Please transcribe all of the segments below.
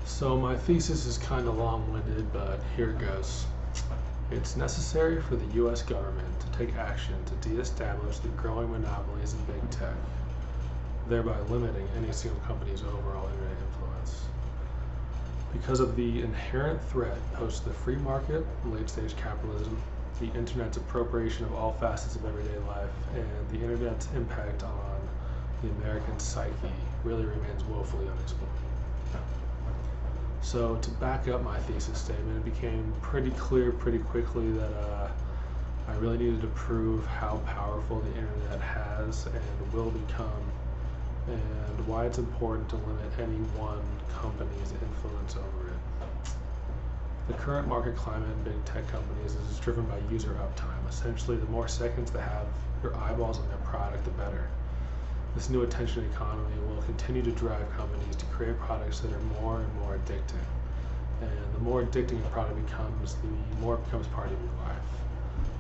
So my thesis is kind of long-winded, but here it goes. It's necessary for the U.S. government to take action to de-establish the growing monopolies in big tech, thereby limiting any single company's overall internet influence. Because of the inherent threat posed to the free market, late-stage capitalism, the internet's appropriation of all facets of everyday life, and the internet's impact on the American psyche really remains woefully unexplored. So to back up my thesis statement, it became pretty clear pretty quickly that I really needed to prove how powerful the internet has and will become, and why it's important to limit any one company's influence over it. The current market climate in big tech companies is driven by user uptime. Essentially, the more seconds they have your eyeballs on their product, the better. This new attention economy will continue to drive companies to create products that are more and more addicting. And the more addicting a product becomes, the more it becomes part of your life.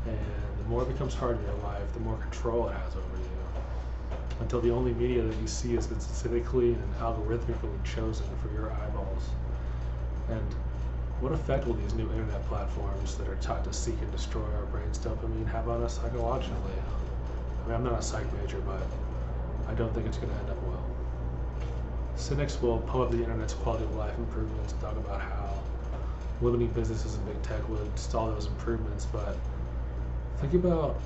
And the more it becomes part of your life, the more control it has over you. Until the only media that you see has been specifically and algorithmically chosen for your eyeballs. And what effect will these new internet platforms that are taught to seek and destroy our brain's dopamine have on us psychologically? I mean, I'm not a psych major, but I don't think it's going to end up well. Cynics will pump up the internet's quality of life improvements and talk about how limiting businesses in big tech would stall those improvements, but think about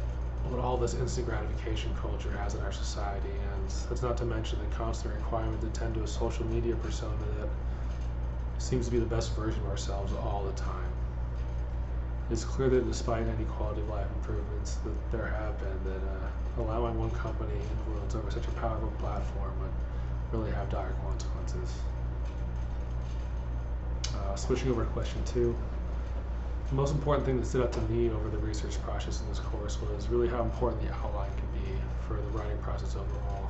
what all this instant gratification culture has in our society, and that's not to mention the constant requirement to tend to a social media persona that seems to be the best version of ourselves all the time. It's clear that despite any quality of life improvements that there have been, that allowing one company influence over such a powerful platform would really have dire consequences. Switching over to question 2, the most important thing that stood out to me over the research process in this course was really how important the outline can be for the writing process overall.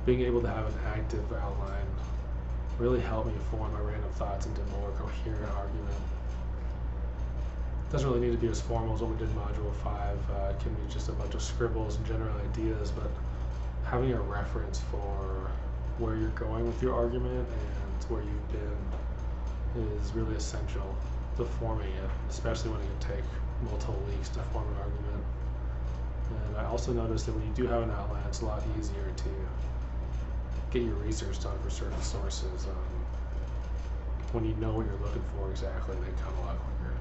Being able to have an active outline really helped me form my random thoughts into a more coherent argument. It doesn't really need to be as formal as what we did in Module 5. It can be just a bunch of scribbles and general ideas, but having a reference for where you're going with your argument and where you've been is really essential to forming it, especially when it can take multiple weeks to form an argument. And I also noticed that when you do have an outline, it's a lot easier to get your research done for certain sources. When you know what you're looking for exactly, they come a lot quicker.